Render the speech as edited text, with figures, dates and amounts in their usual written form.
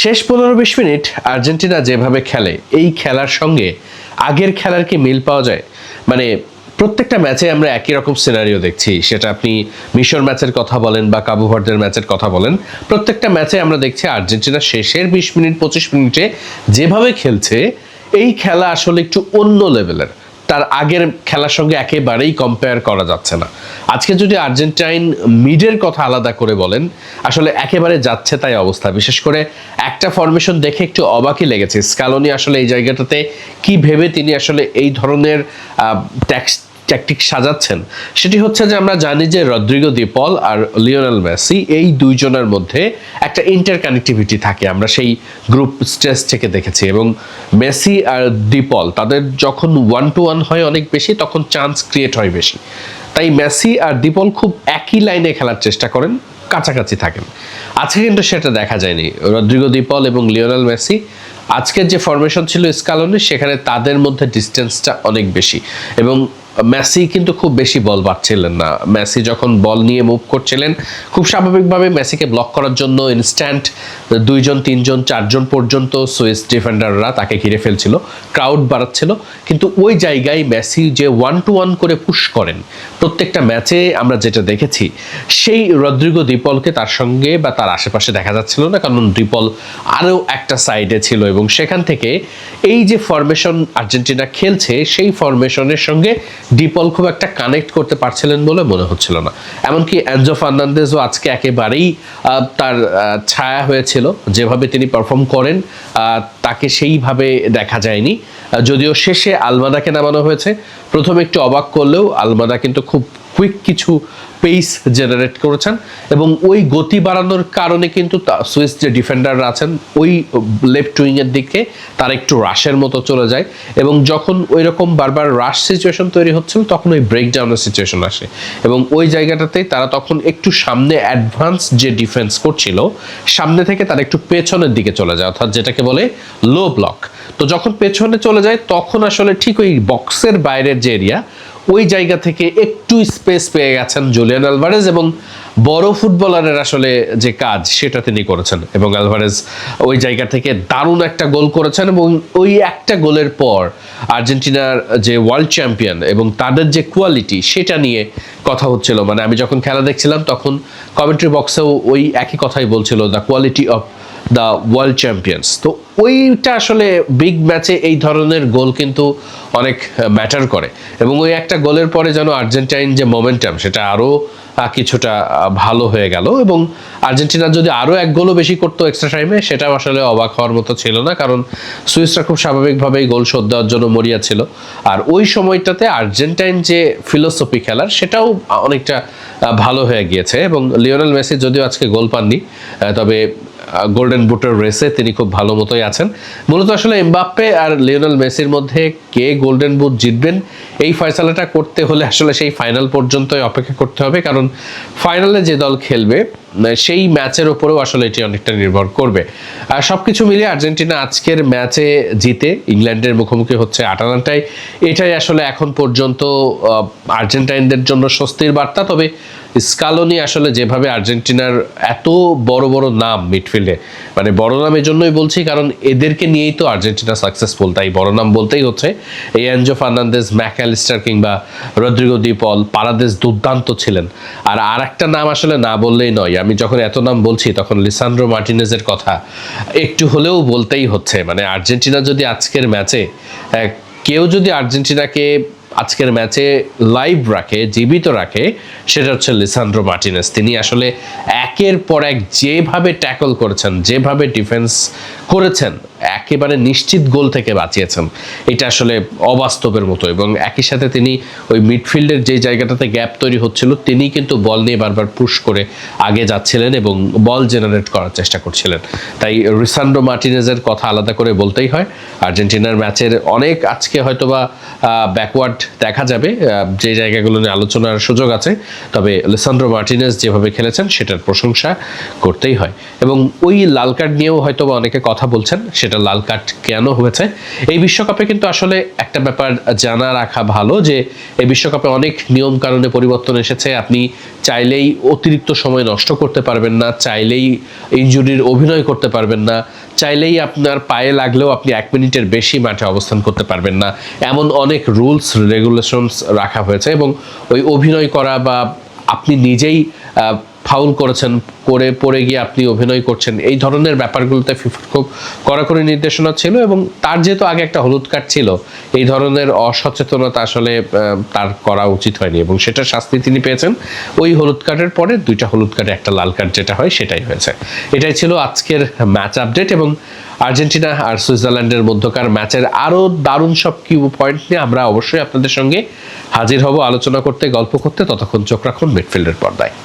শেষ 15-20 minute Argentina যেভাবে খেলে, এই খেলার সঙ্গে আগের খেলার কি মিল পাওয়া যায়? মানে প্রত্যেকটা ম্যাচে আমরা একই রকম সিনারিও দেখছি, সেটা আপনি মিশর ম্যাচের কথা বলেন বা কাবু ভার্দের ম্যাচের কথা বলেন, প্রত্যেকটা ম্যাচে আমরা দেখছি আর্জেন্টিনা শেষের 20 মিনিট 25 মিনিটে যেভাবে খেলছে, এই খেলা আসলে একটু অন্য লেভেলের। তার আগের খেলার সঙ্গে একেবারেই কম্পেয়ার করা যাচ্ছে না। আজকে যদি আর্জেন্টাইন মিডের কথা আলাদা করে বলেন, আসলে একেবারে যাচ্ছে তাই অবস্থা। বিশেষ করে একটা ফরমেশন দেখে একটু অবাকই লেগেছে। স্কালোনি আসলে এই জায়গাটাতে কি ভেবে তিনি আসলে এই ধরনের ট্যাকটিক সাজাচ্ছেন, সেটি হচ্ছে যে আমরা জানি যে রদ্রিগো দি পল আর লিওনেল মেসি, এই দুইজনের মধ্যে একটা ইন্টারকানেক্টিভিটি থাকে, আমরা সেই গ্রুপ স্টেজ থেকে দেখেছি। এবং মেসি আর দি পল তাদের যখন 1-to-1 হয় অনেক বেশি, তখন চান্স ক্রিয়েট হয় বেশি। তাই মেসি আর দি পল খুব একই লাইনে খেলার চেষ্টা করেন, কাছাকাছি থাকেন। আজকে কিন্তু সেটা দেখা যায়নি। রদ্রিগো দি পল এবং লিওনেল মেসি, আজকের যে ফরমেশন ছিল স্কালোনি, সেখানে তাদের মধ্যে ডিস্টেন্সটা অনেক বেশি। এবং মেসি কিন্তু খুব বেশি বল পাচ্ছিলেন না। মেসি যখন বল নিয়ে মুভ করছিলেন, খুব স্বাভাবিকভাবে মেসিকে ব্লক করার জন্য ইনস্ট্যান্ট 2জন 3জন 4জন পর্যন্ত সুইস ডিফেন্ডাররা তাকে ঘিরে ফেলছিল, ক্রাউড বাড়াচ্ছিল। কিন্তু ওই জায়গায় মেসি যে 1-to-1 করে পুশ করেন প্রত্যেকটা ম্যাচে, আমরা যেটা দেখেছি, সেই রদ্রিগো দিপলকে তার সঙ্গে বা তার আশেপাশে দেখা যাচ্ছিল না, কারণ দিপল আরও একটা সাইডে ছিল। এবং সেখান থেকে এই যে ফরমেশন আর্জেন্টিনা খেলছে, সেই ফরমেশনের সঙ্গে ডিপল খুব একটা কানেক্ট করতে পারছিলেন বলে মনে হচ্ছিল না। এমনকি এনজো ফার্নান্দেজও আজকে একেবারেই তার ছায়া হয়েছিল, যেভাবে তিনি পারফর্ম করেন তাকে সেইভাবে দেখা যায়নি। যদিও শেষে আলমাদাকে নামানো হয়েছে, প্রথমে একটু অবাক করলেও আলমাদা কিন্তু খুব কুইক কিছু পেস জেনারেট করেছেন। এবং ওই গতি বাড়ানোর কারণে কিন্তু সুইস যে ডিফেন্ডাররা আছেন ওই লেফট উইংয়ের দিকে তারা একটু রাশের মতো চলে যায়। এবং যখন ওই রকম বারবার রাশ সিচুয়েশন তৈরি হচ্ছিল, তখন ওই ব্রেকডাউনের সিচুয়েশন আসে। এবং ওই জায়গাটাতে তারা তখন একটু সামনে অ্যাডভান্স যে ডিফেন্স করছিল, সামনে থেকে তারা একটু পেছনের দিকে চলে যায়, অর্থাৎ যেটাকে বলে লো ব্লক। তো যখন পেছনে চলে যায়, তখন আসলে ঠিক ওই বক্সের বাইরের যে এরিয়া, ওই জায়গা থেকে একটু স্পেস পেয়ে গেছেন জুলিয়ান আলভারেজ। এবং বড় ফুটবলারের আসলে যে কাজ, সেটা তিনি করেছেন। এবং আলভারেজ ওই জায়গা থেকে দারুণ একটা গোল করেছেন। এবং ওই একটা গোলের পর আর্জেন্টিনার যে ওয়ার্ল্ড চ্যাম্পিয়ন এবং তাদের যে কোয়ালিটি, সেটা নিয়ে কথা হচ্ছিল। মানে আমি যখন খেলা দেখছিলাম, তখন কমেন্ট্রি বক্সেও ওই একই কথাই বলছিল, the quality of the world champions. তো ওইটা আসলে বিগ ম্যাচে এই ধরনের গোল কিন্তু অনেক ম্যাটার করে। এবং ওই একটা গোলের পরে যেন আর্জেন্টাইন যে মোমেন্টাম, সেটা আরও কিছুটা ভালো হয়ে গেল। এবং আর্জেন্টিনা যদি আরও এক গোলও বেশি করতো এক্সট্রা টাইমে, সেটাও আসলে অবাক হওয়ার মতো ছিল না, কারণ সুইসরা খুব স্বাভাবিকভাবেই গোল শোধ দেওয়ার জন্য মরিয়া ছিল। আর ওই সময়টাতে আর্জেন্টাইন যে ফিলোসফি খেলার, সেটাও অনেকটা ভালো হয়ে গিয়েছে। এবং লিওনেল মেসি যদিও আজকে গোল পাননি, তবে গোল্ডেন বুটের রেসে তিনি খুব ভালো মতোই আছেন। মূলত আসলে এমবাপ্পে আর লিওনেল মেসির মধ্যে কে গোল্ডেন বুট জিতবেন, এই ফয়সালাটা করতে হলে আসলে সেই ফাইনাল পর্যন্তই অপেক্ষা করতে হবে। কারণ ফাইনালে যে দল খেলবে, সেই ম্যাচের ওপরেও আসলে এটি অনেকটা নির্ভর করবে। আর সব কিছু মিলিয়ে আর্জেন্টিনা আজকের ম্যাচে জিতে ইংল্যান্ডের মুখোমুখি হচ্ছে আটালান্টায়। এটাই আসলে এখন পর্যন্ত আর্জেন্টাইনদের জন্য স্বস্তির বার্তা। তবে স্কালোনি আসলে যেভাবে আর্জেন্টিনার এত বড় বড় নাম মিডফিল্ডে, মানে বড় নাম এজন্যই বলছি কারণ এদেরকে নিয়েই তো আর্জেন্টিনা সাকসেসফুল, তাই বড় নাম বলতেই হচ্ছে। এই এনজো ফার্নান্দেজ, ম্যাকঅ্যালিস্টার কিংবা রদ্রিগো দি পল, পারাদেস দুর্দান্ত ছিলেন। আর একটা নাম আসলে না বললেই নয়, আমি যখন এত নাম বলছি তখন লিসান্ড্রো মার্টিনেজের কথা একটু হলেও বলতেই হচ্ছে। মানে আর্জেন্টিনা যদি আজকের ম্যাচে কেউ যদি আর্জেন্টিনাকে আজকের ম্যাচে লাইভ রাখে, জীবিত রাখে, সেটা হচ্ছে লিসান্ড্রো মার্টিনেজ। তিনি আসলে একের পর এক যেভাবে ট্যাকল করেছেন, যেভাবে ডিফেন্স করেছেন, একেবারে নিশ্চিত গোল থেকে বাঁচিয়েছেন, এটা আসলে অবাস্তবের মতো। এবং একই সাথে তিনি ওই মিডফিল্ডের যে জায়গাটাতে গ্যাপ তৈরি হচ্ছিল, তিনি কিন্তু বল নিয়ে বারবার পুশ করে আগে যাচ্ছিলেন এবং বল জেনারেট করার চেষ্টা করছিলেন। তাই লিসান্ড্রো মার্টিনেজের কথা আলাদা করে বলতেই হয়। আর্জেন্টিনার ম্যাচের অনেক আজকে হয়তোবা ব্যাকওয়ার্ড দেখা যাবে, যে জায়গাগুলো নিয়ে আলোচনার সুযোগ আছে, তবে লিসান্ড্রো মার্টিনেজ যেভাবে খেলেছেন সেটার প্রশংসা করতেই হয়। এবং ওই লাল কার্ড নিয়েও হয়তোবা অনেকে কথা বলছেন, সেটা সেটা লাল কার্ড কেন হয়েছে। এই বিশ্বকাপে কিন্তু আসলে একটা ব্যাপার জানা রাখা ভালো যে এই বিশ্বকাপে অনেক নিয়ম কানুনে পরিবর্তন এসেছে। আপনি চাইলেই অতিরিক্ত সময় নষ্ট করতে পারবেন না, চাইলেই ইনজুরির অভিনয় করতে পারবেন না, চাইলেই আপনার পায়ে লাগলেও আপনি 1 মিনিটের বেশি মাঠে অবস্থান করতে পারবেন না, এমন অনেক রুলস রেগুলেশনস রাখা হয়েছে। এবং ওই অভিনয় করা বা আপনি নিজেই ফাউল করেছেন, করে পড়ে গিয়ে আপনি অভিনয় করছেন, এই ধরনের ব্যাপারগুলোতে ফিফার খুব কড়াকড়ি নির্দেশনা ছিল। এবং তার যেহেতু আগে একটা হলুদ কার্ড ছিল, এই ধরনের অসচেতনতা আসলে তার করা উচিত হয়নি এবং সেটার শাস্তি তিনি পেয়েছেন। ওই হলুদ কার্ডের পরে 2টা হলুদ কার্ডে একটা লাল কার্ড যেটা হয় সেটাই হয়েছে। এটাই ছিল আজকের ম্যাচ আপডেট এবং আর্জেন্টিনা আর সুইজারল্যান্ডের মধ্যকার ম্যাচের আরও দারুণ সব কিউ পয়েন্ট নিয়ে আমরা অবশ্যই আপনাদের সঙ্গে হাজির হব আলোচনা করতে, গল্প করতে। ততক্ষণ চোখ রাখুন মিডফিল্ডের পর্দায়।